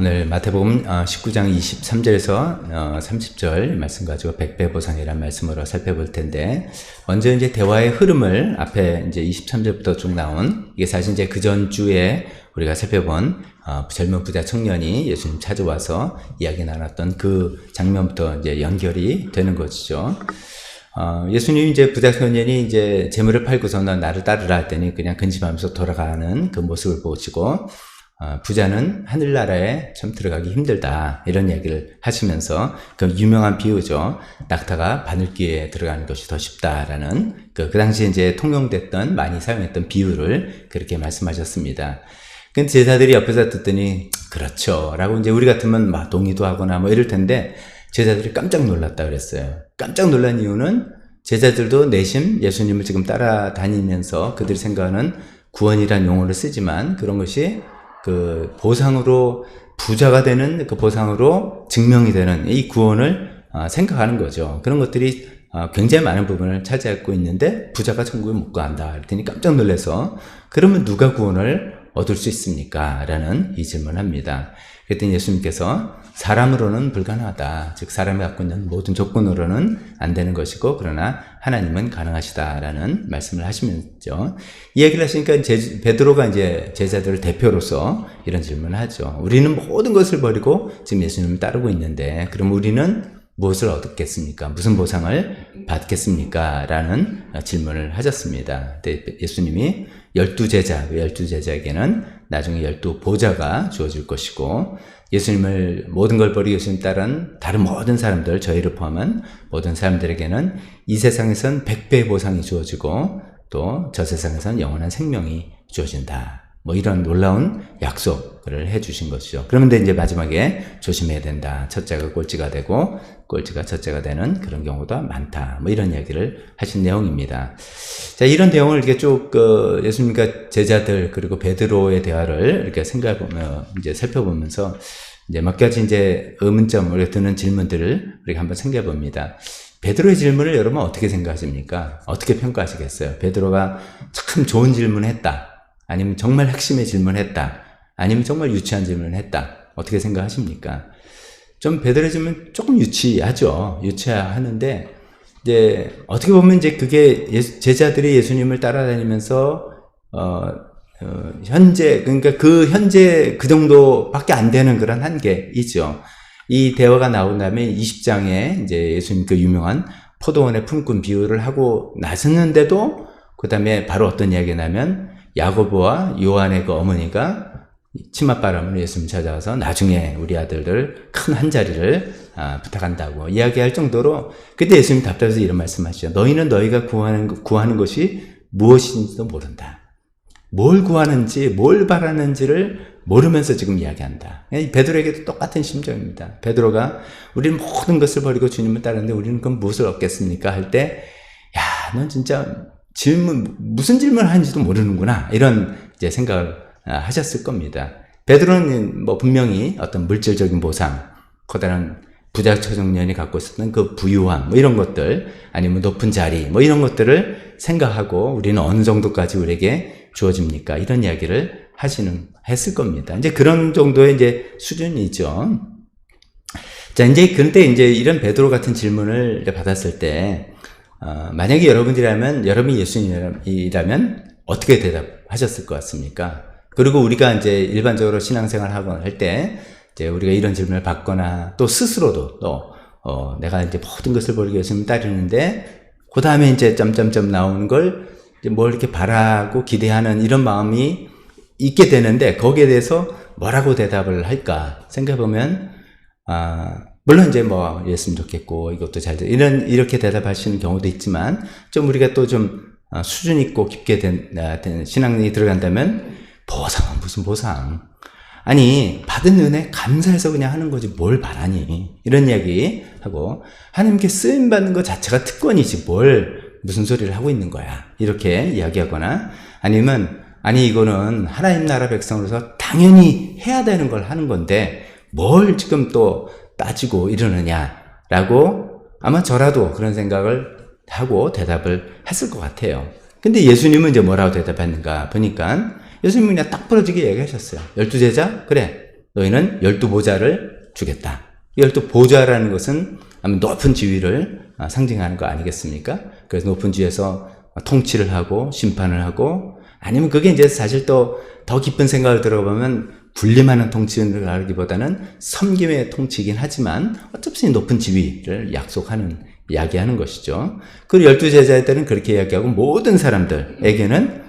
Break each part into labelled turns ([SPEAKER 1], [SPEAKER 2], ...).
[SPEAKER 1] 오늘 마태복음 19장 23절에서 30절 말씀 가지고 백배보상이라는 말씀으로 살펴볼 텐데, 먼저 이제 대화의 흐름을 앞에 이제 23절부터 쭉 나온, 이게 사실 이제 그 전주에 우리가 살펴본 젊은 부자 청년이 예수님 찾아와서 이야기 나눴던 그 장면부터 이제 연결이 되는 것이죠. 예수님이 이제 부자 청년이 이제 재물을 팔고서는 나를 따르라 했더니 그냥 근심하면서 돌아가는 그 모습을 보시고, 부자는 하늘나라에 참 들어가기 힘들다, 이런 얘기를 하시면서 그 유명한 비유죠. 낙타가 바늘귀에 들어가는 것이 더 쉽다라는 그 당시에 이제 통용됐던, 많이 사용했던 비유를 그렇게 말씀하셨습니다. 근데 제자들이 옆에서 듣더니 그렇죠 라고 이제 우리 같으면 막 동의도 하거나 뭐 이럴 텐데, 제자들이 깜짝 놀랐다 그랬어요. 깜짝 놀란 이유는 제자들도 내심 예수님을 지금 따라다니면서 그들이 생각하는 구원이란 용어를 쓰지만, 그런 것이 그 보상으로, 부자가 되는 그 보상으로 증명이 되는 이 구원을 생각하는 거죠. 그런 것들이 굉장히 많은 부분을 차지하고 있는데, 부자가 천국에 못 간다 그랬더니 깜짝 놀라서, 그러면 누가 구원을 얻을 수 있습니까? 라는 이 질문을 합니다. 그랬더니 예수님께서 사람으로는 불가능하다, 즉 사람이 갖고 있는 모든 조건으로는 안 되는 것이고, 그러나 하나님은 가능하시다라는 말씀을 하시면서, 이 얘기를 하시니까 베드로가 이제 제자들을 대표로서 이런 질문을 하죠. 우리는 모든 것을 버리고 지금 예수님을 따르고 있는데, 그럼 우리는 무엇을 얻겠습니까? 무슨 보상을 받겠습니까? 라는 질문을 하셨습니다. 예수님이 12제자, 12제자에게는 나중에 12보좌가 주어질 것이고, 예수님을 모든 걸 버리고 예수님 따른 다른 모든 사람들, 저희를 포함한 모든 사람들에게는 이 세상에선 100배의 보상이 주어지고, 또 저 세상에선 영원한 생명이 주어진다, 뭐 이런 놀라운 약속을 해주신 것이죠. 그런데 이제 마지막에 조심해야 된다. 첫째가 꼴찌가 되고 꼴찌가 첫째가 되는 그런 경우도 많다, 뭐 이런 이야기를 하신 내용입니다. 자, 이런 내용을 이렇게 쭉 예수님과 제자들 그리고 베드로의 대화를 이렇게 생각해보면, 이제 살펴보면서 이제 몇 가지 이제 의문점, 우리가 드는 질문들을 우리가 한번 생각해봅니다. 베드로의 질문을 여러분 어떻게 생각하십니까? 어떻게 평가하시겠어요? 베드로가 참 좋은 질문을 했다, 아니면 정말 핵심의 질문을 했다, 아니면 정말 유치한 질문을 했다, 어떻게 생각하십니까? 좀 베드로의 질문 조금 유치하죠. 유치하는데, 이제 어떻게 보면 이제 그게 제자들이 예수님을 따라다니면서 현재, 그러니까 그 현재 그 정도밖에 안 되는 그런 한계이죠. 이 대화가 나온 다음에 20장에 이제 예수님 그 유명한 포도원의 품꾼 비유를 하고 나섰는데도, 그 다음에 바로 어떤 이야기가 나면 야고보와 요한의 그 어머니가 치맛바람으로 예수님 찾아와서 나중에 우리 아들들 큰 한 자리를 부탁한다고 이야기할 정도로, 그때 예수님 답답해서 이런 말씀하시죠. 너희는 너희가 구하는 것이 무엇인지도 모른다. 뭘 구하는지, 뭘 바라는지를 모르면서 지금 이야기한다. 베드로에게도 똑같은 심정입니다. 베드로가 우리는 모든 것을 버리고 주님을 따르는데 우리는 그럼 무엇을 얻겠습니까? 할 때, 야, 넌 진짜 무슨 질문을 하는지도 모르는구나, 이런 이제 생각을 하셨을 겁니다. 베드로는 뭐 분명히 어떤 물질적인 보상, 커다란 부자 청년이 갖고 있었던 그 부유함, 뭐 이런 것들, 아니면 높은 자리, 뭐 이런 것들을 생각하고 우리는 어느 정도까지 우리에게 주어집니까? 이런 이야기를 했을 겁니다. 이제 그런 정도의 이제 수준이죠. 자, 이제 그런데 이제 이런 베드로 같은 질문을 받았을 때, 만약에 여러분이 예수님이라면 어떻게 대답하셨을 것 같습니까? 그리고 우리가 이제 일반적으로 신앙생활 하거나 할 때, 이제 우리가 이런 질문을 받거나, 또 스스로도 내가 이제 모든 것을 버리고 예수님 따르는데, 그 다음에 이제 점점점 나오는 걸 이제 뭘 이렇게 바라고 기대하는 이런 마음이 있게 되는데, 거기에 대해서 뭐라고 대답을 할까 생각해보면, 물론 이제 뭐 이랬으면 좋겠고, 이것도 잘 돼, 이렇게 대답하시는 경우도 있지만, 좀 우리가 또 좀 수준 있고 깊게 된 신앙이 들어간다면, 보상은 무슨 보상? 아니, 받은 은혜 감사해서 그냥 하는 거지 뭘 바라니? 이런 이야기 하고, 하나님께 쓰임받는 것 자체가 특권이지 무슨 소리를 하고 있는 거야, 이렇게 이야기하거나, 아니면 아니 이거는 하나님 나라 백성으로서 당연히 해야 되는 걸 하는 건데 뭘 지금 또 따지고 이러느냐라고, 아마 저라도 그런 생각을 하고 대답을 했을 것 같아요. 근데 예수님은 이제 뭐라고 대답했는가 보니까, 예수님이 그냥 딱 부러지게 얘기하셨어요. 12제자? 그래. 너희는 12보좌를 주겠다. 12보좌라는 것은 아마 높은 지위를 상징하는 거 아니겠습니까? 그래서 높은 지위에서 통치를 하고 심판을 하고, 아니면 그게 이제 사실 또 더 깊은 생각을 들어보면 군림하는 통치를 하기보다는 섬김의 통치이긴 하지만 어차피 높은 지위를 약속하는, 이야기하는 것이죠. 그리고 12제자들은 그렇게 이야기하고 모든 사람들에게는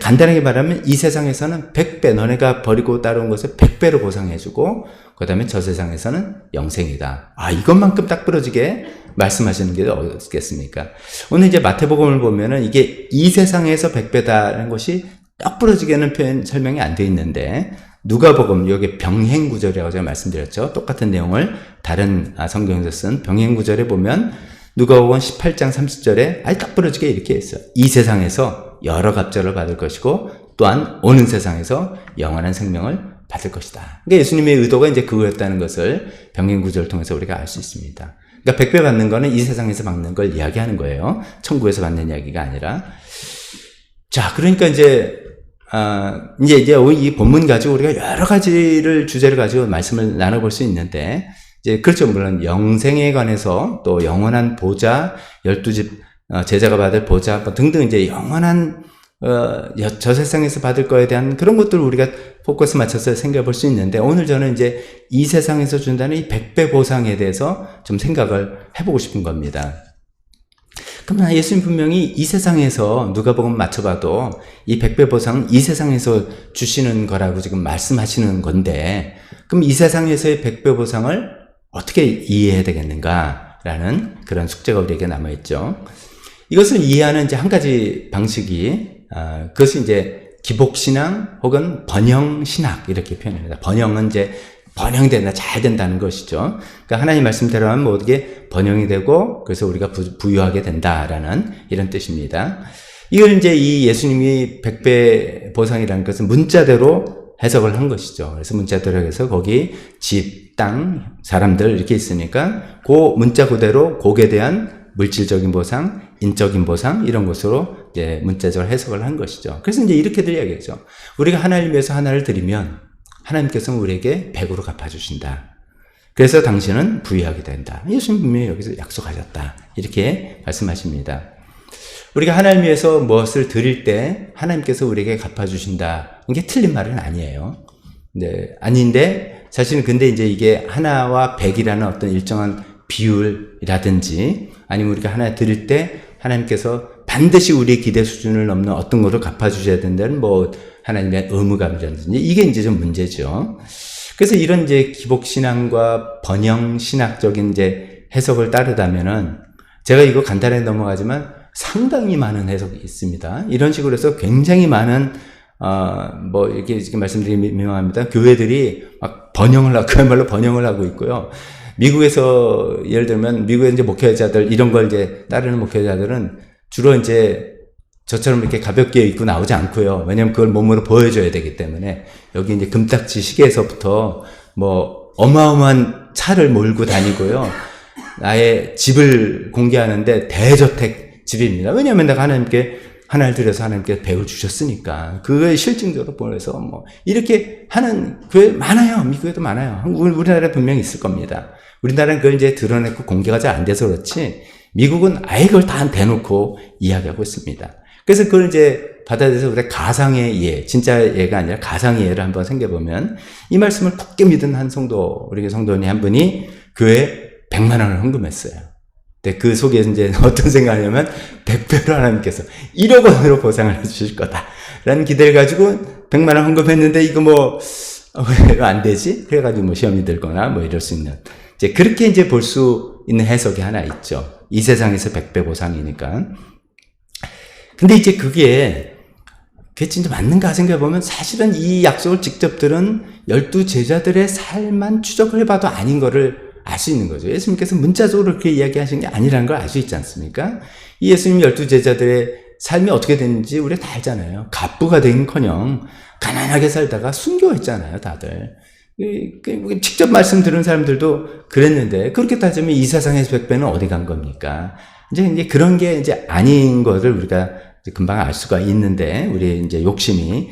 [SPEAKER 1] 간단하게 말하면 이 세상에서는 100배, 너네가 버리고 따라온 것을 100배로 보상해주고, 그 다음에 저 세상에서는 영생이다. 이것만큼 딱 부러지게 말씀하시는 게 어떻겠습니까? 오늘 이제 마태복음을 보면은 이게 이 세상에서 100배다라는 것이 딱 부러지게는 설명이 안 돼 있는데, 누가복음, 여기 병행구절이라고 제가 말씀드렸죠. 똑같은 내용을 다른 성경에서 쓴 병행구절에 보면 누가복음 18장 30절에 딱 부러지게 이렇게 했어요. 이 세상에서 여러 갑절을 받을 것이고 또한 오는 세상에서 영원한 생명을 받을 것이다. 그러니까 예수님의 의도가 이제 그거였다는 것을 병행구절을 통해서 우리가 알 수 있습니다. 그러니까 100배 받는 거는 이 세상에서 받는 걸 이야기하는 거예요. 천국에서 받는 이야기가 아니라. 자, 그러니까 이제 이 본문 가지고 우리가 여러 가지를 주제를 가지고 말씀을 나눠볼 수 있는데, 이제 그렇죠. 물론 영생에 관해서 또 영원한 보좌, 12집 제자가 받을 보좌 등등 이제 영원한 저 세상에서 받을 거에 대한 그런 것들을 우리가 포커스 맞춰서 생각해 볼 수 있는데, 오늘 저는 이제 이 세상에서 준다는 이 100배 보상에 대해서 좀 생각을 해보고 싶은 겁니다. 그럼 예수님 분명히 이 세상에서 누가복음 맞춰봐도 이 100배 보상은 이 세상에서 주시는 거라고 지금 말씀하시는 건데, 그럼 이 세상에서의 100배 보상을 어떻게 이해해야 되겠는가라는 그런 숙제가 우리에게 남아있죠. 이것을 이해하는 이제 한 가지 방식이, 그것이 이제 기복신앙 혹은 번영신학 이렇게 표현합니다. 번영은 이제 번영된다, 잘 된다는 것이죠. 그러니까 하나님 말씀대로 하면 모두게 번영이 되고, 그래서 우리가 부유하게 된다라는 이런 뜻입니다. 이걸 이제 이 예수님이 100배 보상이라는 것은 문자대로 해석을 한 것이죠. 그래서 문자대로 해서 거기 집, 땅, 사람들 이렇게 있으니까 그 문자 그대로 곡에 대한 물질적인 보상, 인적인 보상 이런 것으로 이제 문자적으로 해석을 한 것이죠. 그래서 이제 이렇게들 이야기하죠. 우리가 하나님 위해서 하나를 드리면 하나님께서는 우리에게 100으로 갚아주신다. 그래서 당신은 부유하게 된다. 예수님 분명히 여기서 약속하셨다. 이렇게 말씀하십니다. 우리가 하나님 위해서 무엇을 드릴 때 하나님께서 우리에게 갚아주신다. 이게 틀린 말은 아니에요. 네, 아닌데 사실은 근데 이제 이게 하나와 100이라는 어떤 일정한 비율이라든지 아니면 우리가 하나 드릴 때 하나님께서 반드시 우리의 기대 수준을 넘는 어떤 것을 갚아주셔야 된다는 하나님의 의무감이라든지 이게 이제 좀 문제죠. 그래서 이런 이제 기복신앙과 번영신학적인 이제 해석을 따르다면은 제가 이거 간단하게 넘어가지만 상당히 많은 해석이 있습니다. 이런 식으로 해서 굉장히 많은 이렇게 말씀드리기 민망합니다. 교회들이 막 그야말로 번영을 하고 있고요. 미국에서 예를 들면 미국의 이제 목회자들 이런 걸 이제 따르는 목회자들은 주로 이제 저처럼 이렇게 가볍게 입고 나오지 않고요. 왜냐면 그걸 몸으로 보여줘야 되기 때문에 여기 이제 금딱지 시계에서부터 어마어마한 차를 몰고 다니고요. 나의 집을 공개하는데 대저택 집입니다. 왜냐면 내가 하나님께 하나를 드려서 하나님께 100을 주셨으니까. 그거에 실증적으로 보내서 이렇게 하는 교회 많아요. 미국에도 많아요. 우리나라에 분명히 있을 겁니다. 우리나라는 그걸 이제 드러내고 공개가 잘 안 돼서 그렇지 미국은 아예 그걸 다 대놓고 이야기하고 있습니다. 그래서 그걸 이제 받아들여서 우리가 가상의 예, 진짜 예가 아니라 가상의 예를 한번 생겨보면 이 말씀을 굳게 믿은 우리 성도님 한 분이 교회에 100만 원을 헌금했어요. 근데 그 속에 이제 어떤 생각이냐면 100배로 하나님께서 1억 원으로 보상을 해주실 거다. 라는 기대를 가지고 100만 원 헌금했는데 이거 왜 안 되지? 그래가지고 시험이 들거나 이럴 수 있는. 이제 그렇게 이제 볼 수 있는 해석이 하나 있죠. 이 세상에서 100배 보상이니까. 근데 이제 그게 진짜 맞는가 생각해보면 사실은 이 약속을 직접 들은 12제자들의 삶만 추적을 해봐도 아닌 거를 알 수 있는 거죠. 예수님께서 문자적으로 그렇게 이야기하신 게 아니라는 걸 알 수 있지 않습니까? 이 예수님 12제자들의 삶이 어떻게 됐는지 우리가 다 알잖아요. 갑부가 되긴커녕 가난하게 살다가 순교했잖아요, 다들. 직접 말씀 들은 사람들도 그랬는데 그렇게 따지면 이 세상에서 100배는 어디 간 겁니까? 이제 그런 게 이제 아닌 것을 우리가 금방 알 수가 있는데 우리의 이제 욕심이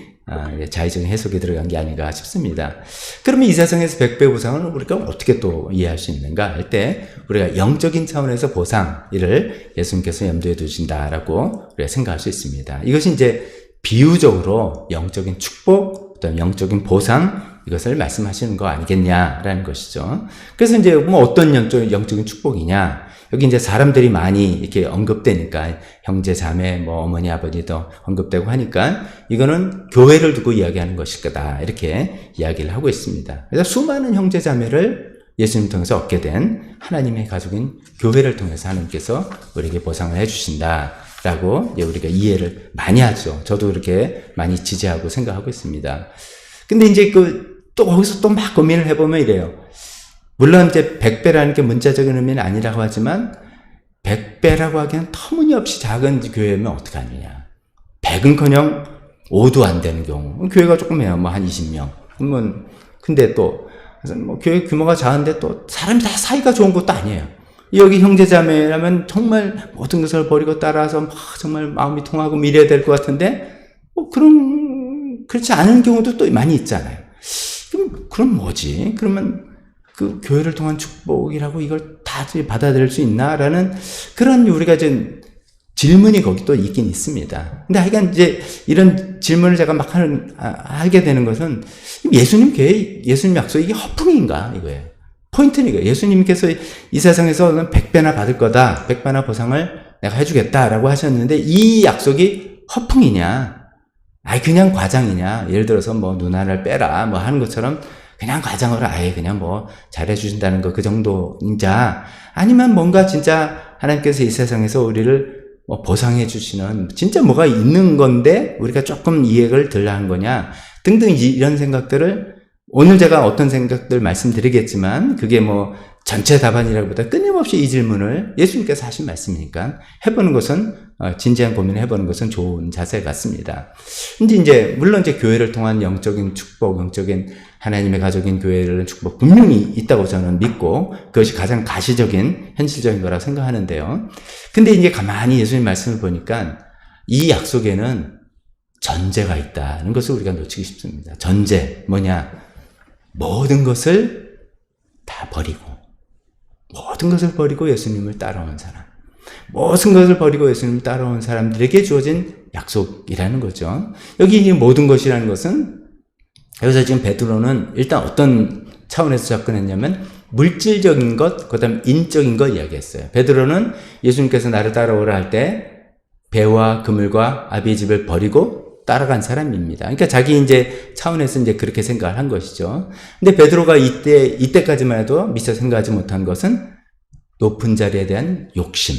[SPEAKER 1] 자의적인 해석이 들어간 게 아닌가 싶습니다. 그러면 이 세상에서 100배 보상을 우리가 어떻게 또 이해할 수 있는가 할 때 우리가 영적인 차원에서 보상 이를 예수님께서 염두에 두신다라고 우리가 생각할 수 있습니다. 이것이 이제 비유적으로 영적인 축복, 어떤 영적인 보상 이것을 말씀하시는 거 아니겠냐라는 것이죠. 그래서 이제 뭐 어떤 영적인 축복이냐? 여기 이제 사람들이 많이 이렇게 언급되니까 형제, 자매, 뭐 어머니, 아버지도 언급되고 하니까 이거는 교회를 두고 이야기하는 것일 거다 이렇게 이야기를 하고 있습니다. 그래서 수많은 형제, 자매를 예수님 통해서 얻게 된 하나님의 가족인 교회를 통해서 하나님께서 우리에게 보상을 해주신다라고 우리가 이해를 많이 하죠. 저도 그렇게 많이 지지하고 생각하고 있습니다. 근데 이제 또 거기서 또 막 고민을 해보면 이래요. 물론 이제 100배라는 게 문자적인 의미는 아니라고 하지만 100배라고 하기엔 터무니없이 작은 교회면 어떡하느냐. 100은커녕 5도 안 되는 경우. 교회가 조금 해요. 뭐 한 20명. 그러면 근데 또 뭐 교회 규모가 작은데 또 사람이 다 사이가 좋은 것도 아니에요. 여기 형제자매라면 정말 모든 것을 버리고 따라서 막 정말 마음이 통하고 이래야 될 것 같은데 뭐 그렇지 않은 경우도 또 많이 있잖아요. 그럼 뭐지? 그러면 그 교회를 통한 축복이라고 이걸 다 받아들일 수 있나라는 그런 우리가 이제 질문이 거기 또 있긴 있습니다. 근데 하여간 이제 이런 질문을 제가 막 하게 되는 것은 예수님 약속이 이게 허풍인가 이거예요. 포인트는 이거예요. 예수님께서 이 세상에서 100배나 받을 거다. 100배나 보상을 내가 해주겠다라고 하셨는데 이 약속이 허풍이냐? 그냥 과장이냐? 예를 들어서 뭐 눈 하나를 빼라 뭐 하는 것처럼 그냥 과장으로 아예 그냥 뭐 잘해주신다는 거 그 정도인자 아니면 뭔가 진짜 하나님께서 이 세상에서 우리를 뭐 보상해 주시는 진짜 뭐가 있는 건데 우리가 조금 이해를 덜 하는 거냐 등등 이런 생각들을 오늘 제가 어떤 생각들 말씀드리겠지만 그게 뭐 전체 답안이라기보다 끊임없이 이 질문을 예수님께서 하신 말씀이니까 해보는 것은 진지한 고민을 해보는 것은 좋은 자세 같습니다. 근데 이제 물론 이제 교회를 통한 영적인 축복, 영적인 하나님의 가족인 교회를 축복 분명히 있다고 저는 믿고 그것이 가장 가시적인 현실적인 거라고 생각하는데요. 근데 이제 가만히 예수님 말씀을 보니까 이 약속에는 전제가 있다는 것을 우리가 놓치기 쉽습니다. 전제 뭐냐? 모든 것을 다 버리고 모든 것을 버리고 예수님을 따라온 사람 모든 것을 버리고 예수님을 따라온 사람들에게 주어진 약속이라는 거죠. 여기 이 모든 것이라는 것은 여기서 지금 베드로는 일단 어떤 차원에서 접근했냐면 물질적인 것, 그 다음 인적인 것 이야기했어요. 베드로는 예수님께서 나를 따라오라 할 때 배와 그물과 아비의 집을 버리고 따라간 사람입니다. 그러니까 자기 이제 차원에서 이제 그렇게 생각을 한 것이죠. 근데 베드로가 이때까지만 해도 미처 생각하지 못한 것은 높은 자리에 대한 욕심.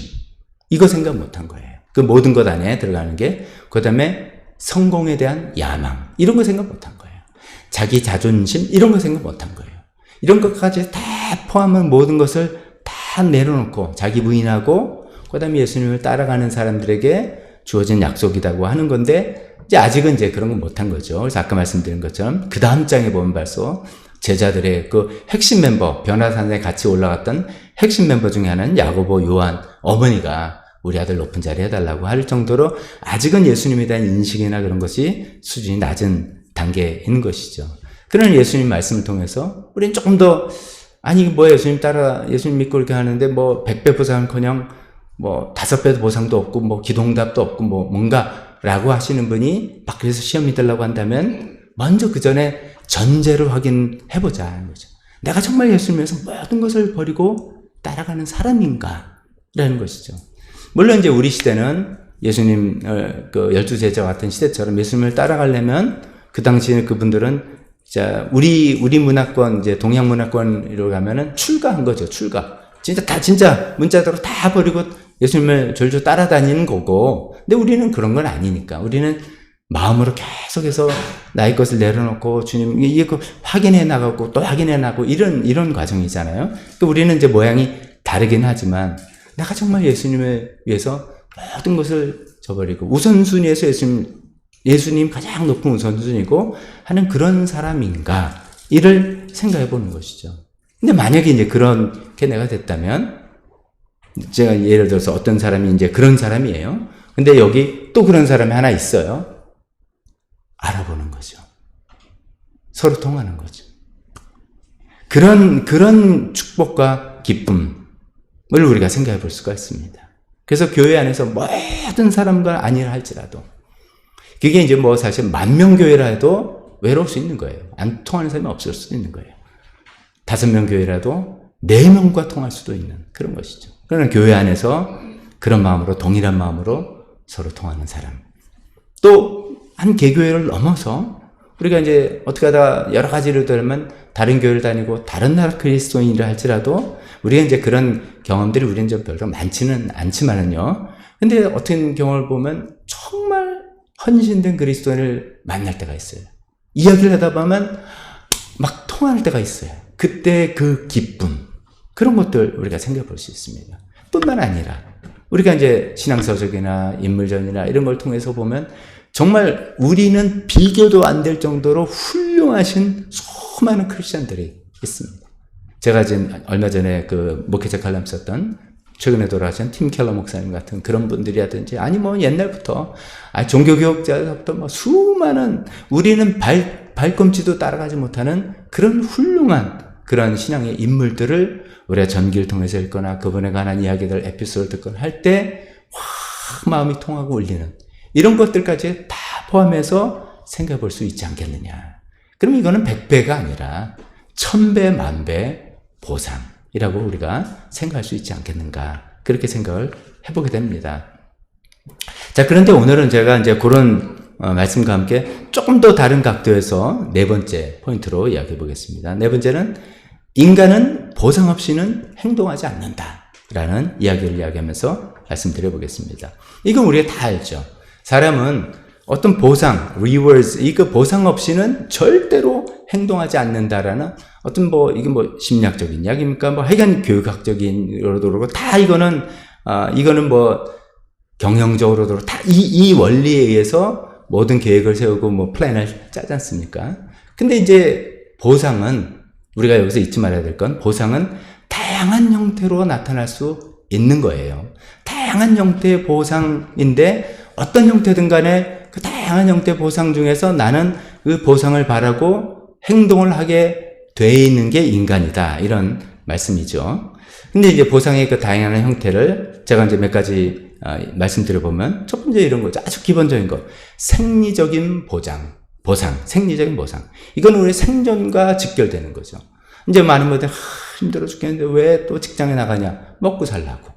[SPEAKER 1] 이거 생각 못한 거예요. 그 모든 것 안에 들어가는 게, 그 다음에 성공에 대한 야망. 이런 거 생각 못한 거예요. 자기 자존심. 이런 거 생각 못한 거예요. 이런 것까지 다 포함한 모든 것을 다 내려놓고 자기 부인하고, 그 다음에 예수님을 따라가는 사람들에게 주어진 약속이라고 하는 건데, 이제 아직은 이제 그런 건 못한 거죠. 그래서 아까 말씀드린 것처럼 그 다음 장에 보면 벌써 제자들의 그 핵심 멤버, 변화산에 같이 올라갔던 핵심 멤버 중에 하나는 야고보, 요한 어머니가 우리 아들 높은 자리 해달라고 할 정도로 아직은 예수님에 대한 인식이나 그런 것이 수준이 낮은 단계에 있는 것이죠. 그런 예수님 말씀을 통해서 우리는 조금 더 예수님 믿고 이렇게 하는데 뭐 100배 보상은커녕 뭐 5배도 보상도 없고 뭐 기도응답도 없고 뭐 뭔가라고 하시는 분이 막 그래서 시험 믿으려고 한다면 먼저 그 전에 전제를 확인해보자 하는 거죠. 내가 정말 예수님에서 모든 것을 버리고 따라가는 사람인가? 라는 것이죠. 물론 이제 우리 시대는 예수님, 그 12제자 같은 시대처럼 예수님을 따라가려면 그 당시에 그분들은 우리 문화권, 이제 동양 문화권으로 가면은 출가한 거죠, 출가. 진짜 문자대로 다 버리고 예수님을 졸졸 따라다니는 거고. 근데 우리는 그런 건 아니니까. 우리는 마음으로 계속해서 나의 것을 내려놓고 주님, 이거 확인해 나가고 또 확인해 나가고 이런 과정이잖아요. 그러니까 우리는 이제 모양이 다르긴 하지만 내가 정말 예수님을 위해서 모든 것을 저버리고 우선순위에서 예수님 가장 높은 우선순위고 하는 그런 사람인가? 이를 생각해 보는 것이죠. 근데 만약에 이제 그렇게 내가 됐다면, 제가 예를 들어서 어떤 사람이 이제 그런 사람이에요. 근데 여기 또 그런 사람이 하나 있어요. 알아보는 거죠. 서로 통하는 거죠. 그런 축복과 기쁨을 우리가 생각해 볼 수가 있습니다. 그래서 교회 안에서 모든 사람과 아니라 할지라도, 그게 이제 뭐 사실 10,000명 교회라 해도 외로울 수 있는 거예요. 안 통하는 사람이 없을 수도 있는 거예요. 5명 교회라도 4명과 통할 수도 있는 그런 것이죠. 그러나 교회 안에서 그런 마음으로, 동일한 마음으로 서로 통하는 사람. 또 한 개교회를 넘어서 우리가 이제 어떻게 하다 여러 가지를 들으면 다른 교회를 다니고 다른 나라 그리스도인이라 할지라도 우리가 이제 그런 경험들이 우리는 좀 별로 많지는 않지만은요. 근데 어떤 경험을 보면 정말 헌신된 그리스도인을 만날 때가 있어요. 이야기를 하다 보면 막 통할 때가 있어요. 그때 그 기쁨, 그런 것들 우리가 생각해 볼 수 있습니다. 뿐만 아니라 우리가 이제 신앙서적이나 인물전이나 이런 걸 통해서 보면 정말 우리는 비교도 안 될 정도로 훌륭하신 수많은 크리스천들이 있습니다. 제가 지금 얼마 전에 그 목회자 칼럼 썼던 최근에 돌아가신 팀 켈러 목사님 같은 그런 분들이라든지, 아니 뭐 옛날부터 종교교육자부터 뭐 수많은, 우리는 발꿈치도 따라가지 못하는 그런 훌륭한 그런 신앙의 인물들을 우리가 전기를 통해서 읽거나 그분에 관한 이야기들, 에피소드를 듣거나 할 때 확 마음이 통하고 울리는 이런 것들까지 다 포함해서 생각해 볼 수 있지 않겠느냐. 그럼 이거는 100배가 아니라 1000배, 10,000배 보상이라고 우리가 생각할 수 있지 않겠는가. 그렇게 생각을 해보게 됩니다. 자, 그런데 오늘은 제가 이제 그런 말씀과 함께 조금 더 다른 각도에서 네 번째 포인트로 이야기해 보겠습니다. 네 번째는 인간은 보상 없이는 행동하지 않는다 라는 이야기를 이야기하면서 말씀드려 보겠습니다. 이건 우리가 다 알죠. 사람은 어떤 보상, rewards, 이거 보상 없이는 절대로 행동하지 않는다라는 어떤 이게 심리학적인 이야기입니까? 하여간 교육학적인으로도 그렇고, 다 이거는 경영적으로도 다 이 원리에 의해서 모든 계획을 세우고 플랜을 짜지 않습니까? 근데 이제 보상은, 우리가 여기서 잊지 말아야 될 건, 보상은 다양한 형태로 나타날 수 있는 거예요. 다양한 형태의 보상인데, 어떤 형태든 간에 그 다양한 형태의 보상 중에서 나는 그 보상을 바라고 행동을 하게 돼 있는 게 인간이다. 이런 말씀이죠. 근데 이제 보상의 그 다양한 형태를 제가 이제 몇 가지 말씀드려보면, 첫 번째 이런 거죠. 아주 기본적인 거. 생리적인 보상, 생리적인 보상. 이건 우리 생존과 직결되는 거죠. 이제 많은 분들, 힘들어 죽겠는데 왜 또 직장에 나가냐? 먹고 살라고.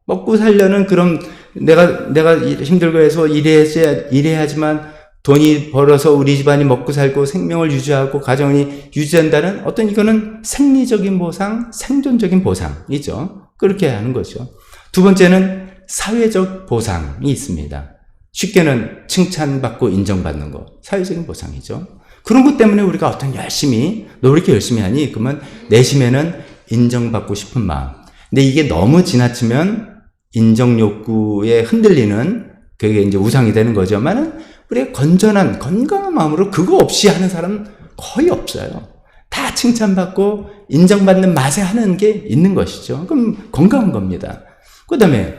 [SPEAKER 1] 먹고 살려는 그런, 내가 힘들고 해서 일해야지만 돈이 벌어서 우리 집안이 먹고 살고 생명을 유지하고 가정이 유지한다는 어떤, 이거는 생리적인 보상, 생존적인 보상이죠. 그렇게 하는 거죠. 두 번째는 사회적 보상이 있습니다. 쉽게는 칭찬받고 인정받는 거, 사회적인 보상이죠. 그런 것 때문에 우리가 어떤 너 왜 이렇게 열심히 하니? 그러면 내심에는 인정받고 싶은 마음. 근데 이게 너무 지나치면 인정 욕구에 흔들리는, 그게 이제 우상이 되는 거지만은, 우리가 건전한, 건강한 마음으로 그거 없이 하는 사람은 거의 없어요. 다 칭찬받고 인정받는 맛에 하는 게 있는 것이죠. 그럼 건강한 겁니다. 그 다음에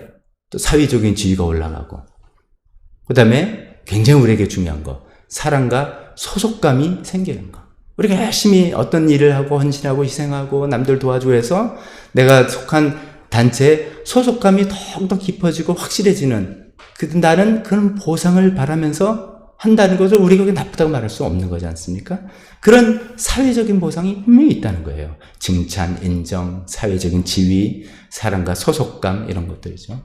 [SPEAKER 1] 또 사회적인 지위가 올라가고, 그 다음에 굉장히 우리에게 중요한 거, 사랑과 소속감이 생기는 거. 우리가 열심히 어떤 일을 하고 헌신하고 희생하고 남들 도와주고 해서 내가 속한 단체에 소속감이 더욱더 깊어지고 확실해지는, 나는 그런 보상을 바라면서 한다는 것을 우리가 그게 나쁘다고 말할 수 없는 거지 않습니까? 그런 사회적인 보상이 분명히 있다는 거예요. 칭찬, 인정, 사회적인 지위, 사랑과 소속감, 이런 것들이죠.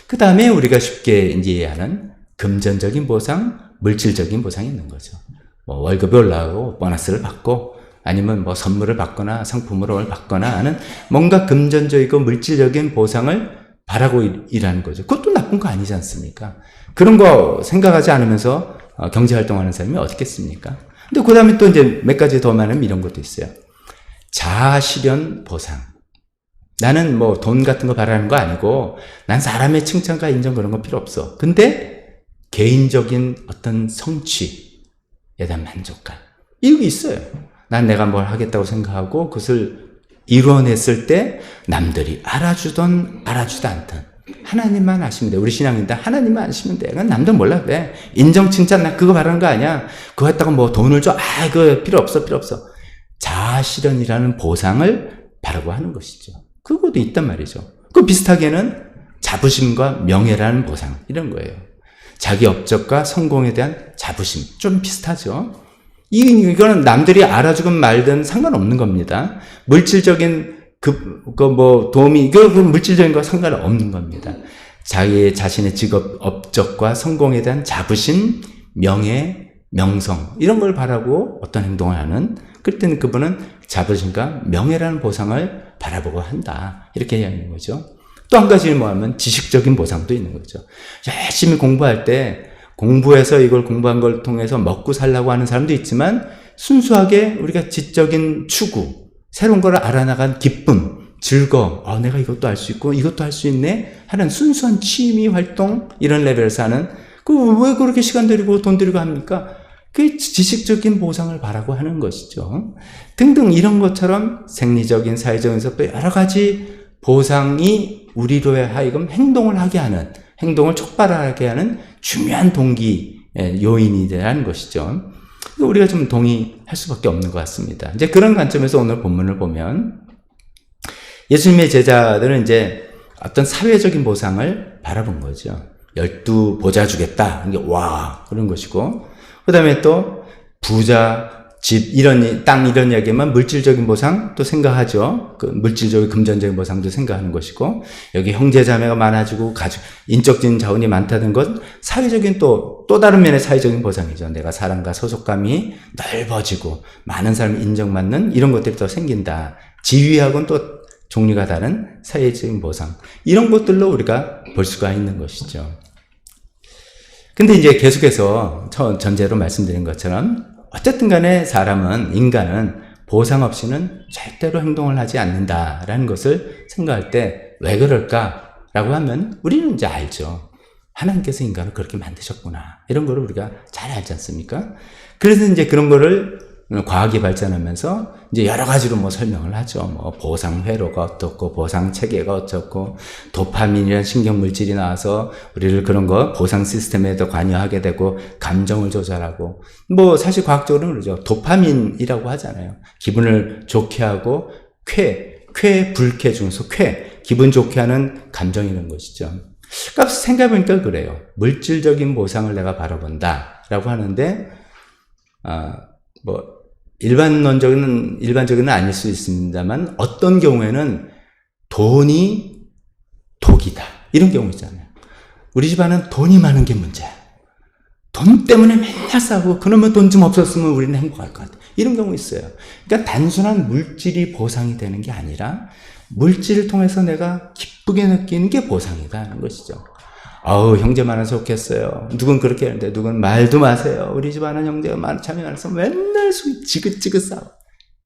[SPEAKER 1] 그 다음에 우리가 쉽게 이제 이해하는 금전적인 보상, 물질적인 보상이 있는 거죠. 월급이 올라가고 보너스를 받고 아니면 선물을 받거나 상품을 받거나 하는 뭔가 금전적이고 물질적인 보상을 바라고 일하는 거죠. 그것도 나쁜 거 아니지 않습니까? 그런 거 생각하지 않으면서 경제활동하는 사람이 어떻겠습니까? 근데 그 다음에 또 이제 몇 가지 더 많은 이런 것도 있어요. 자아실현 보상. 나는 돈 같은 거 바라는 거 아니고, 난 사람의 칭찬과 인정 그런 거 필요 없어. 근데 개인적인 어떤 성취에 대한 만족감, 이거 있어요. 난 내가 뭘 하겠다고 생각하고 그것을 이루어냈을 때 남들이 알아주든 알아주지 않든 하나님만 아시면 돼. 우리 신앙인데 하나님만 아시면 돼. 그건 남들 몰라도 돼. 인정, 칭찬, 나 그거 바라는 거 아니야. 그거 했다고 뭐 돈을 줘. 그거 필요 없어. 자아실현이라는 보상을 바라고 하는 것이죠. 그것도 있단 말이죠. 그 비슷하게는 자부심과 명예라는 보상, 이런 거예요. 자기 업적과 성공에 대한 자부심, 좀 비슷하죠. 이거는 남들이 알아주건 말든 상관없는 겁니다. 물질적인 도움이, 물질적인 거 상관없는 겁니다. 자기 자신의 직업, 업적과 성공에 대한 자부심, 명예, 명성, 이런 걸 바라고 어떤 행동을 하는, 그때는 그분은 자부심과 명예라는 보상을 바라보고 한다. 이렇게 이야기하는 거죠. 또 한 가지는 뭐하면 지식적인 보상도 있는 거죠. 열심히 공부할 때 공부해서 이걸 공부한 걸 통해서 먹고 살라고 하는 사람도 있지만 순수하게 우리가 지적인 추구, 새로운 걸 알아나간 기쁨, 즐거움, 내가 이것도 할 수 있고 이것도 할 수 있네 하는 순수한 취미 활동, 이런 레벨에서 하는, 왜 그렇게 시간 들이고 돈 들이고 합니까? 그 지식적인 보상을 바라고 하는 것이죠. 등등 이런 것처럼 생리적인, 사회적인에서 또 여러 가지 보상이 우리로 하여금 행동을 하게 하는, 행동을 촉발하게 하는 중요한 동기, 요인이라는 것이죠. 우리가 좀 동의할 수밖에 없는 것 같습니다. 이제 그런 관점에서 오늘 본문을 보면 예수님의 제자들은 이제 어떤 사회적인 보상을 바라본 거죠. 12 보자 주겠다. 이게 그런 것이고, 그 다음에 또 부자, 집, 땅 이런 이야기만 물질적인 보상 또 생각하죠. 그 물질적인 금전적인 보상도 생각하는 것이고, 여기 형제 자매가 많아지고 인적인 자원이 많다는 것, 사회적인 또 다른 면의 사회적인 보상이죠. 내가 사람과 소속감이 넓어지고 많은 사람이 인정받는 이런 것들이 더 생긴다. 지위하고는 또 종류가 다른 사회적인 보상, 이런 것들로 우리가 볼 수가 있는 것이죠. 근데 이제 계속해서 전제로 말씀드린 것처럼 어쨌든 간에 인간은 보상 없이는 절대로 행동을 하지 않는다라는 것을 생각할 때 왜 그럴까라고 하면 우리는 이제 알죠. 하나님께서 인간을 그렇게 만드셨구나. 이런 거를 우리가 잘 알지 않습니까? 그래서 이제 그런 거를 과학이 발전하면서 이제 여러 가지로 설명을 하죠. 보상 회로가 어떻고, 보상 체계가 어떻고, 도파민이라는 신경 물질이 나와서 우리를 그런 거 보상 시스템에도 관여하게 되고, 감정을 조절하고, 사실 과학적으로는 그러죠. 도파민이라고 하잖아요. 기분을 좋게 하고, 불쾌 중에서 기분 좋게 하는 감정이 있는 것이죠. 그러니까 생각해보니까 그래요. 물질적인 보상을 내가 바라본다라고 하는데, 일반적인은 아닐 수 있습니다만, 어떤 경우에는 돈이 독이다. 이런 경우 있잖아요. 우리 집안은 돈이 많은 게 문제야. 돈 때문에 맨날 싸우고, 그러면 돈 좀 없었으면 우리는 행복할 것 같아. 이런 경우 있어요. 그러니까 단순한 물질이 보상이 되는 게 아니라, 물질을 통해서 내가 기쁘게 느끼는 게 보상이다 하는 것이죠. 형제 많아서 좋겠어요. 누군 그렇게 하는데, 누군 말도 마세요. 우리 집안은 형제가 참이 많아서 맨날 지긋지긋 싸워.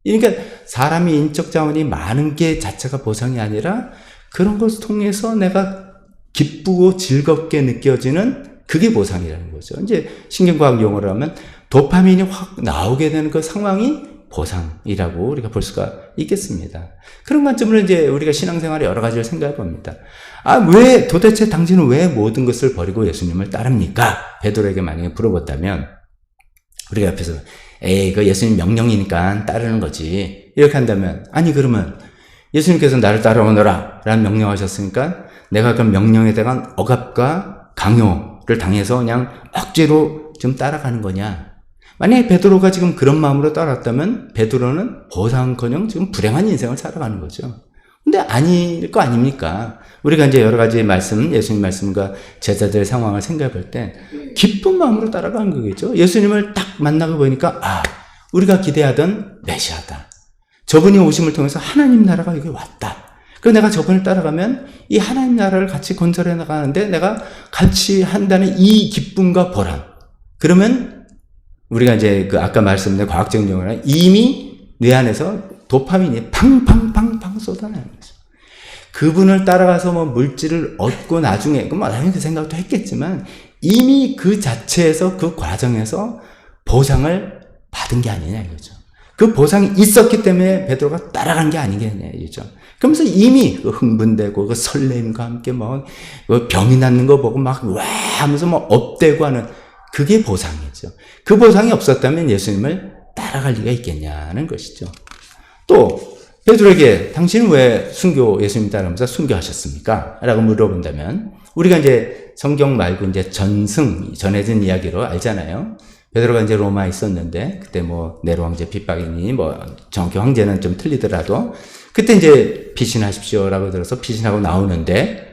[SPEAKER 1] 그러니까 사람이 인적 자원이 많은 게 자체가 보상이 아니라, 그런 것을 통해서 내가 기쁘고 즐겁게 느껴지는 그게 보상이라는 거죠. 이제 신경과학 용어로 하면 도파민이 확 나오게 되는 그 상황이 보상이라고 우리가 볼 수가 있겠습니다. 그런 관점으로 이제 우리가 신앙생활에 여러 가지를 생각해 봅니다. 도대체 당신은 왜 모든 것을 버리고 예수님을 따릅니까? 베드로에게 만약에 물어봤다면, 우리가 옆에서, 그 예수님 명령이니까 따르는 거지. 이렇게 한다면, 그러면 예수님께서 나를 따라오너라 라는 명령하셨으니까 내가 그 명령에 대한 억압과 강요를 당해서 그냥 억지로 좀 따라가는 거냐? 만약에 베드로가 지금 그런 마음으로 따랐다면 베드로는 보상커녕 지금 불행한 인생을 살아가는 거죠. 근데 아닐 거 아닙니까? 우리가 이제 여러 가지 예수님 말씀과 제자들의 상황을 생각해 볼 때 기쁜 마음으로 따라가는 거겠죠. 예수님을 딱 만나고 보니까 우리가 기대하던 메시아다. 저분이 오심을 통해서 하나님 나라가 여기 왔다. 그래서 내가 저분을 따라가면 이 하나님 나라를 같이 건설해 나가는데 내가 같이 한다는 이 기쁨과 보람. 그러면 우리가 이제 아까 말씀드린 과학적인 용어는 이미 뇌 안에서 도파민이 팡팡팡팡 쏟아내는 거죠. 그분을 따라가서 물질을 얻고 나중에, 나중에 그 생각도 했겠지만 이미 그 자체에서, 그 과정에서 보상을 받은 게 아니냐 이거죠. 그 보상이 있었기 때문에 베드로가 따라간 게 아니겠냐죠. 그러면서 이미 그 흥분되고 그 설렘과 함께 뭐 병이 낫는 거 보고 막 와 하면서 뭐 업되고 하는 그게 보상이죠. 그 보상이 없었다면 예수님을 따라갈 리가 있겠냐는 것이죠. 또 베드로에게 당신은 왜 예수님 따라가면서 순교하셨습니까? 라고 물어본다면 우리가 이제 성경 말고 이제 전해진 이야기로 알잖아요. 베드로가 이제 로마에 있었는데 그때 뭐 네로 황제 핍박이니 뭐 정확히 황제는 좀 틀리더라도 그때 이제 피신하십시오라고 들어서 피신하고 나오는데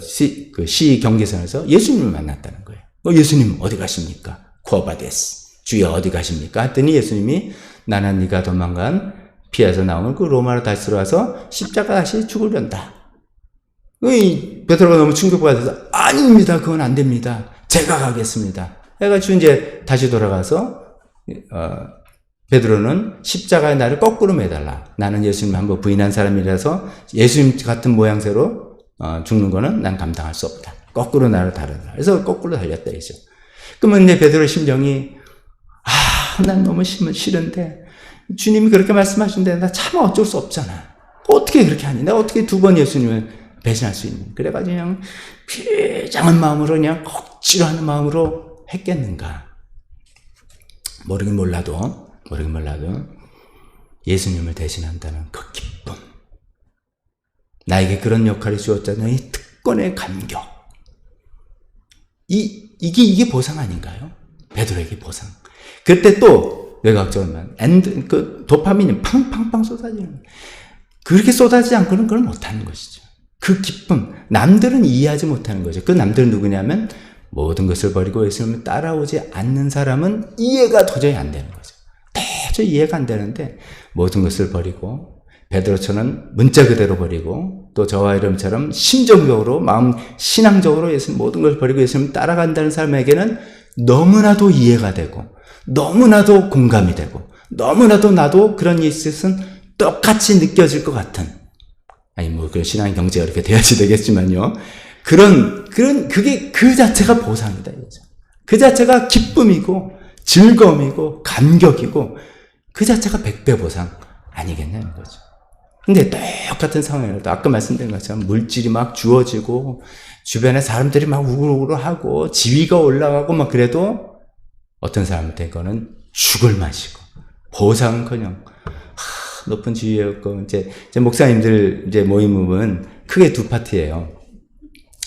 [SPEAKER 1] 시 경계선에서 예수님을 만났다는 거예요. 예수님 어디 가십니까? 쿠어바데스. 주여 어디 가십니까? 했더니 예수님이 나는 네가 도망간 피해서 나오는 그 로마로 다시 들어와서 십자가 다시 죽으련다. 베드로가 너무 충격받아서 아닙니다. 그건 안 됩니다. 제가 가겠습니다. 해가지고 이제 다시 돌아가서 베드로는 십자가에 나를 거꾸로 매달라. 나는 예수님 한번 부인한 사람이라서 예수님 같은 모양새로 죽는 거는 난 감당할 수 없다. 거꾸로 나를 달아라. 그래서 거꾸로 달렸다 이죠. 그러면 이제 베드로의 심정이 난 너무 싫은데 주님이 그렇게 말씀하시는데 나 참 어쩔 수 없잖아. 어떻게 그렇게 하니? 내가 어떻게 두 번 예수님을 배신할 수 있니? 그래가지고 그냥 비장한 마음으로 그냥 억지로 하는 마음으로 했겠는가? 모르긴 몰라도 예수님을 대신한다는 그 기쁨, 나에게 그런 역할을 주었다는 이 특권의 감격, 이게 보상 아닌가요? 베드로에게 보상. 그때 또 외곽적으로만 도파민이 팡팡팡 쏟아지는, 그렇게 쏟아지지 않고는 그걸 못하는 것이죠. 그 기쁨, 남들은 이해하지 못하는 거죠. 그 남들은 누구냐면 모든 것을 버리고 예수님을 따라오지 않는 사람은 이해가 도저히 안 되는 거죠. 도저히 이해가 안 되는데 모든 것을 버리고 베드로처럼 문자 그대로 버리고 또 저와 여러분처럼 심정적으로 신앙적으로 예수님 모든 걸 버리고 예수님을 따라간다는 사람에게는 너무나도 이해가 되고 너무나도 공감이 되고 너무나도 나도 그런 일이 있으면 똑같이 느껴질 것 같은, 그 신앙의 경제가 이렇게 돼야지 되겠지만요. 그게 그 자체가 보상이다 이거죠. 그 자체가 기쁨이고 즐거움이고 감격이고 그 자체가 100배 보상 아니겠냐는 거죠. 근데 똑같은 상황이라도 아까 말씀드린 것처럼 물질이 막 주어지고 주변에 사람들이 막 우글우글하고 지위가 올라가고 막 그래도 어떤 사람한테 그거는 죽을 맛이고 보상은커녕 높은 지위였고 이제 목사님들 이제 모임은 크게 두 파트예요.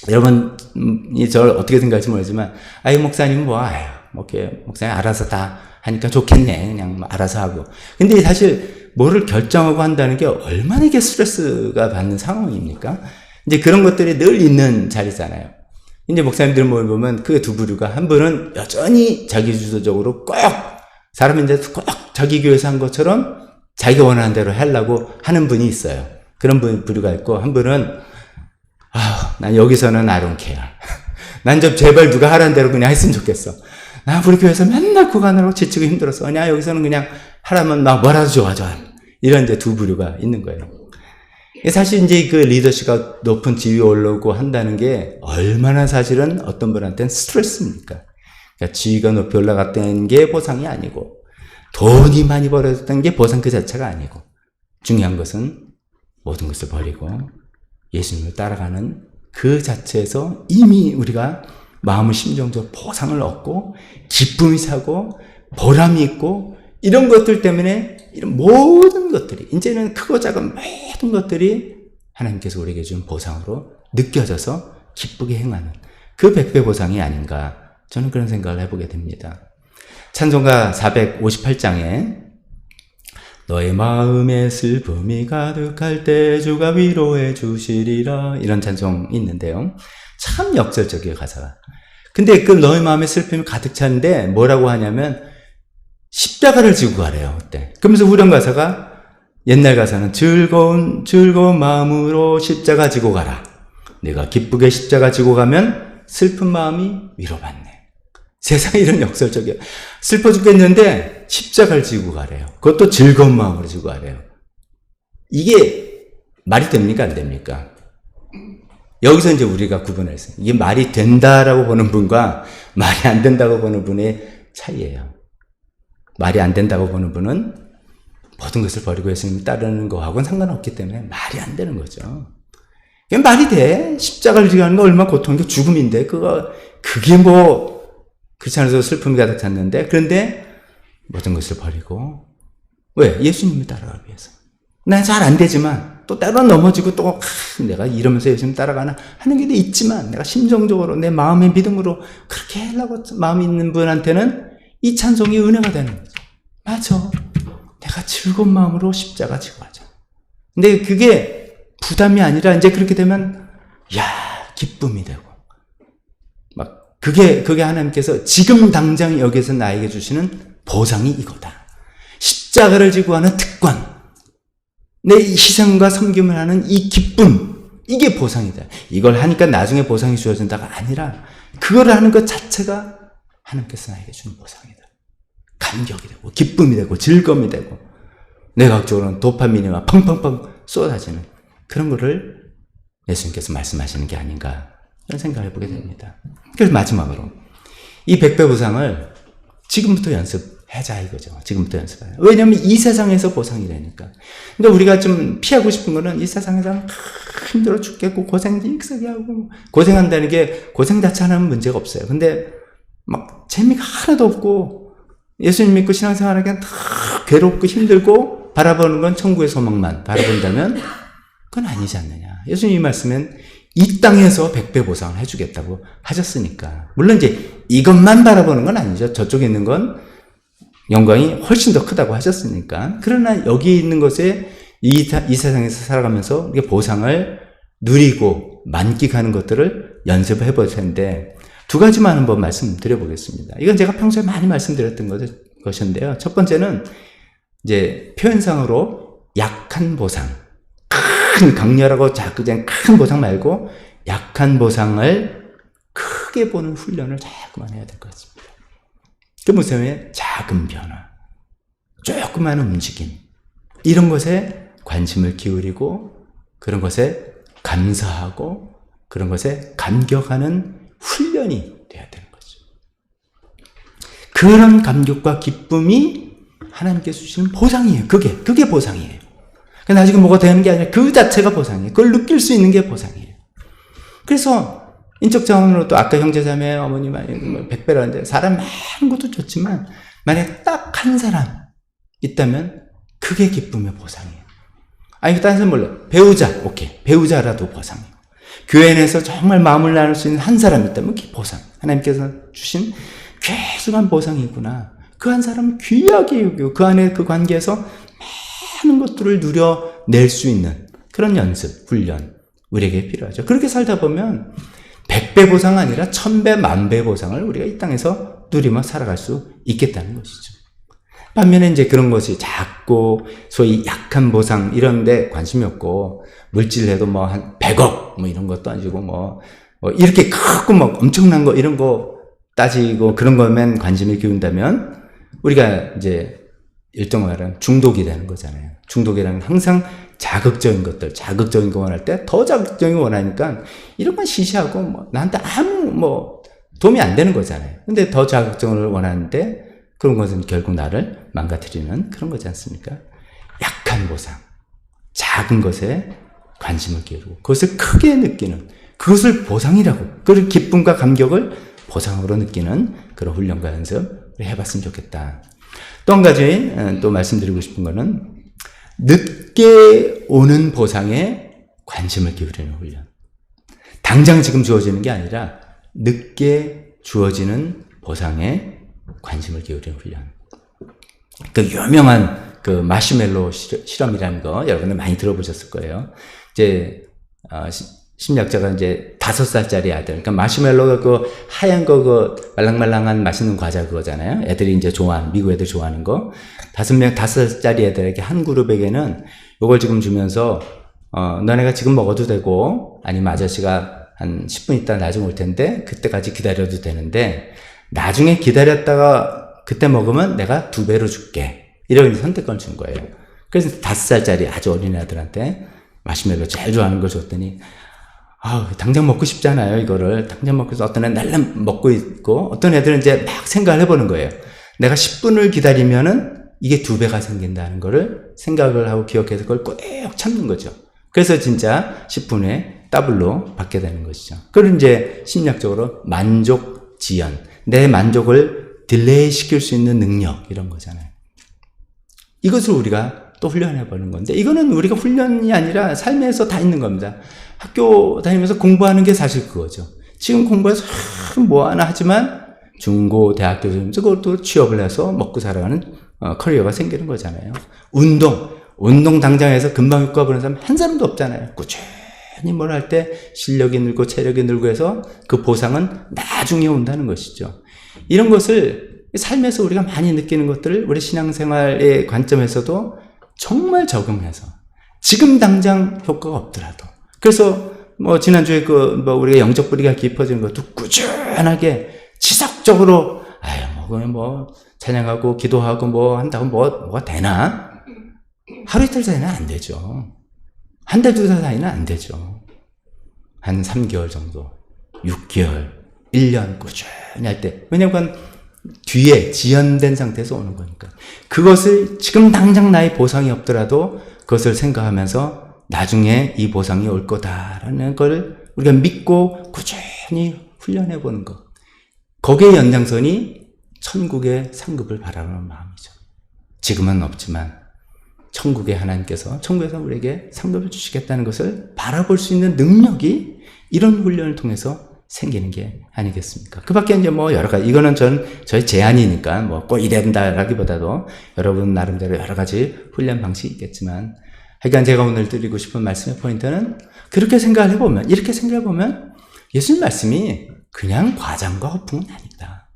[SPEAKER 1] 여러분이 저를 어떻게 생각할지 모르지만 목사님은 목사님 알아서 다 하니까 좋겠네. 그냥 알아서 하고. 근데 사실 뭐를 결정하고 한다는 게 얼마나 이게 스트레스가 받는 상황입니까? 이제 그런 것들이 늘 있는 자리잖아요. 이제 목사님들 모임 보면 크게 두 부류가, 한 분은 여전히 자기주도적으로 꼭 사람인데도 꼭 자기 교회에서 한 것처럼 자기가 원하는 대로 하려고 하는 분이 있어요. 그런 부류가 있고, 한 분은 난 여기서는 I don't care. 난 좀 제발 누가 하라는 대로 그냥 했으면 좋겠어. 나 우리 교회에서 맨날 그거 하느라고 지치고 힘들었어. 그냥 여기서는 그냥 하라면 막 뭐라도 좋아. 이런 이제 두 부류가 있는 거예요. 사실 이제 그 리더십가 높은 지위에 올라오고 한다는 게 얼마나 사실은 어떤 분한테는 스트레스입니까? 그러니까 지위가 높이 올라갔다는 게 보상이 아니고, 돈이 많이 벌어졌다는 게 보상 그 자체가 아니고, 중요한 것은 모든 것을 버리고 예수님을 따라가는 그 자체에서 이미 우리가 마음의 심정적으로 보상을 얻고 기쁨이 사고 보람이 있고, 이런 것들 때문에 이런 모든 것들이 이제는 크고 작은 모든 것들이 하나님께서 우리에게 준 보상으로 느껴져서 기쁘게 행하는 그 100배 보상이 아닌가, 저는 그런 생각을 해보게 됩니다. 찬송가 458장에 너의 마음에 슬픔이 가득할 때 주가 위로해 주시리라, 이런 찬송이 있는데요. 참 역설적이에요, 가사가. 근데 그 너의 마음에 슬픔이 가득 차는데 뭐라고 하냐면 십자가를 지고 가래요, 그때. 그러면서 후렴 가사가, 옛날 가사는 즐거운 마음으로 십자가 지고 가라. 내가 기쁘게 십자가 지고 가면 슬픈 마음이 위로받네. 세상에 이런 역설적이에요. 슬퍼 죽겠는데 십자가를 지고 가래요. 그것도 즐거운 마음으로 지고 가래요. 이게 말이 됩니까? 안 됩니까? 여기서 이제 우리가 구분해서 이게 말이 된다라고 보는 분과 말이 안 된다고 보는 분의 차이예요. 말이 안 된다고 보는 분은 모든 것을 버리고 예수님을 따르는 거하고는 상관없기 때문에 말이 안 되는 거죠. 이게 말이 돼? 십자가를 지고 하는 거 얼마나 고통이고 죽음인데, 그게 뭐, 그렇지 않아서 슬픔이 가득 찼는데, 그런데 모든 것을 버리고, 왜? 예수님을 따라가기 위해서. 난 잘 안 되지만, 또 때로는 넘어지고 또, 내가 이러면서 예수님 따라가나 하는 게 있지만, 내가 심정적으로 내 마음의 믿음으로 그렇게 하려고 마음이 있는 분한테는 이 찬송이 은혜가 되는 거죠. 맞아. 내가 즐거운 마음으로 십자가 지고 하자. 근데 그게 부담이 아니라 이제 그렇게 되면, 기쁨이 되고. 그게 하나님께서 지금 당장 여기서 나에게 주시는 보상이 이거다. 십자가를 지고 하는 특권. 내 희생과 섬김을 하는 이 기쁨, 이게 보상이다. 이걸 하니까 나중에 보상이 주어진다가 아니라 그걸 하는 것 자체가 하나님께서 나에게 주는 보상이다. 감격이 되고 기쁨이 되고 즐거움이 되고 내각적으로는 도파민이 막 펑펑펑 쏟아지는 그런 거를 예수님께서 말씀하시는 게 아닌가 이런 생각을 해보게 됩니다. 그래서 마지막으로 이 100배 보상을 지금부터 연습하자 이거죠. 지금부터 연습하자. 왜냐하면 이 세상에서 보상이 되니까. 그러니까 우리가 좀 피하고 싶은 거는 이 세상에서 힘들어 죽겠고 고생도 익숙하게 하고 고생한다는 게 고생 자체는 문제가 없어요. 근데 막 재미가 하나도 없고 예수님 믿고 신앙생활하기엔 다 괴롭고 힘들고 바라보는 건 천국의 소망만 바라본다면 그건 아니지 않느냐. 예수님이 말씀은 이 땅에서 100배 보상을 해주겠다고 하셨으니까. 물론 이제 이것만 바라보는 건 아니죠. 저쪽에 있는 건 영광이 훨씬 더 크다고 하셨으니까. 그러나 여기 있는 것에 이 세상에서 살아가면서 우리가 보상을 누리고 만끽하는 것들을 연습을 해볼 텐데 두 가지만 한번 말씀드려보겠습니다. 이건 제가 평소에 많이 말씀드렸던 것인데요. 첫 번째는 이제 표현상으로 약한 보상. 큰 강렬하고 자극적인 큰 보상 말고 약한 보상을 크게 보는 훈련을 자꾸만 해야 될 것 같습니다. 그 무슨 작은 변화, 조그마한 움직임 이런 것에 관심을 기울이고 그런 것에 감사하고 그런 것에 감격하는 훈련이 돼야 되는 거죠. 그런 감격과 기쁨이 하나님께서 주시는 보상이에요. 그게 보상이에요. 나중에 뭐가 되는 게 아니라 그 자체가 보상이에요. 그걸 느낄 수 있는 게 보상이에요. 그래서 인적 자원으로 또 아까 형제자매 어머니 뭐 100배라는데 사람 많은 것도 좋지만 만약에 딱 한 사람 있다면 그게 기쁨의 보상이에요. 아니 다른 사람 몰라. 배우자. 오케이. 배우자라도 보상이에요. 교회 내에서 정말 마음을 나눌 수 있는 한 사람 있다면 그게 보상. 하나님께서 주신 귀중한 보상이구나. 그 한 사람은 귀하게 여기고 그 안에 그 관계에서 많은 것들을 누려낼 수 있는 그런 연습, 훈련 우리에게 필요하죠. 그렇게 살다 보면 100배 보상 아니라 1000배, 10,000배 보상을 우리가 이 땅에서 누리며 살아갈 수 있겠다는 것이죠. 반면에 이제 그런 것이 작고 소위 약한 보상 이런 데 관심이 없고 물질해도 뭐 한 100억 뭐 이런 것도 아니고 뭐 이렇게 크고 막 엄청난 거 이런 거 따지고 그런 거면 관심을 기운다면 우리가 이제 일종의 말은 중독이 되는 거잖아요. 중독이라는 항상 자극적인 것들, 자극적인 거 원할 때 더 자극적인 거 원하니까 이런 건 시시하고 뭐 나한테 아무 뭐 도움이 안 되는 거잖아요. 근데 더 자극적인 걸 원하는데 그런 것은 결국 나를 망가뜨리는 그런 거지 않습니까? 약한 보상, 작은 것에 관심을 기울이고 그것을 크게 느끼는 그것을 보상이라고 그 기쁨과 감격을 보상으로 느끼는 그런 훈련과 연습을 해봤으면 좋겠다. 또 한 가지 또 말씀드리고 싶은 거는 늦게 오는 보상에 관심을 기울이는 훈련. 당장 지금 주어지는 게 아니라 늦게 주어지는 보상에 관심을 기울이는 훈련. 그 유명한 그 마시멜로 실험이라는 거 여러분들 많이 들어보셨을 거예요. 이제 심리학자가 이제 5살짜리 아들, 그러니까 마시멜로가 그 하얀 거 그 말랑말랑한 맛있는 과자 그거잖아요. 애들이 이제 좋아하는, 미국 애들 좋아하는 거. 5살짜리 애들에게 한 그룹에게는 요걸 지금 주면서 너네가 지금 먹어도 되고 아니면 아저씨가 한 10분 있다 나중에 올 텐데 그때까지 기다려도 되는데 나중에 기다렸다가 그때 먹으면 내가 2배로 줄게. 이런 선택권을 준 거예요. 그래서 5살짜리 아주 어린 애들한테 마시멜로 제일 좋아하는 걸 줬더니 당장 먹고 싶잖아요, 이거를. 당장 먹고 싶어서 어떤 애는 날름 먹고 있고, 어떤 애들은 이제 막 생각을 해보는 거예요. 내가 10분을 기다리면은 이게 2배가 생긴다는 거를 생각을 하고 기억해서 그걸 꼭 참는 거죠. 그래서 진짜 10분에 더블로 받게 되는 것이죠. 그걸 이제 심리학적으로 만족 지연, 내 만족을 딜레이 시킬 수 있는 능력, 이런 거잖아요. 이것을 우리가 또 훈련해 보는 건데, 이거는 우리가 훈련이 아니라 삶에서 다 있는 겁니다. 학교 다니면서 공부하는 게 사실 그거죠. 지금 공부해서 뭐 하나 하지만 중고, 대학교 다니면서 그것도 취업을 해서 먹고 살아가는 커리어가 생기는 거잖아요. 운동 당장에서 금방 효과 보는 사람 한 사람도 없잖아요. 꾸준히 뭘 할 때 실력이 늘고 체력이 늘고 해서 그 보상은 나중에 온다는 것이죠. 이런 것을 삶에서 우리가 많이 느끼는 것들을 우리 신앙생활의 관점에서도 정말 적용해서 지금 당장 효과가 없더라도, 그래서 뭐 지난주에 우리가 영적 뿌리가 깊어지는 것도 꾸준하게 지속적으로 그냥 찬양하고 기도하고 뭐 한다고 뭐가 되나? 하루 이틀 사이는 안 되죠. 한 달, 2달 사이는 안 되죠. 한 3개월 정도, 6개월, 1년 꾸준히 할 때. 왜냐면 뒤에 지연된 상태에서 오는 거니까. 그것을 지금 당장 나의 보상이 없더라도 그것을 생각하면서 나중에 이 보상이 올 거다라는 걸 우리가 믿고 꾸준히 훈련해 보는 것. 거기에 연장선이 천국의 상급을 바라보는 마음이죠. 지금은 없지만 천국의 하나님께서 천국에서 우리에게 상급을 주시겠다는 것을 바라볼 수 있는 능력이 이런 훈련을 통해서 생기는 게 아니겠습니까? 그 밖에 이제 여러 가지, 이거는 저희 제안이니까 꼭 이래야 된다라기보다도 여러분 나름대로 여러 가지 훈련 방식이 있겠지만, 하여간 제가 오늘 드리고 싶은 말씀의 포인트는 이렇게 생각해보면 예수님 말씀이 그냥 과장과 허풍은 아니다.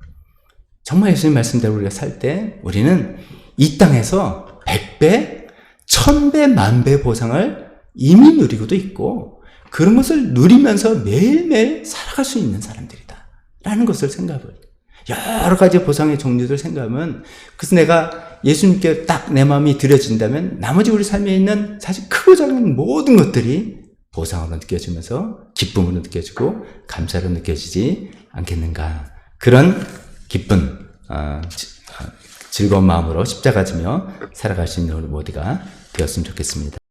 [SPEAKER 1] 정말 예수님 말씀대로 우리가 살 때 우리는 이 땅에서 100배, 1000배, 10,000배 보상을 이미 누리고도 있고, 그런 것을 누리면서 매일매일 살아갈 수 있는 사람들이다 라는 것을 생각을, 여러 가지 보상의 종류들 생각하면, 그래서 내가 예수님께 딱 내 마음이 들여진다면 나머지 우리 삶에 있는 사실 크고 작은 모든 것들이 보상으로 느껴지면서 기쁨으로 느껴지고 감사로 느껴지지 않겠는가. 그런 기쁜 즐거운 마음으로 십자가 지며 살아갈 수 있는 우리 모두가 되었으면 좋겠습니다.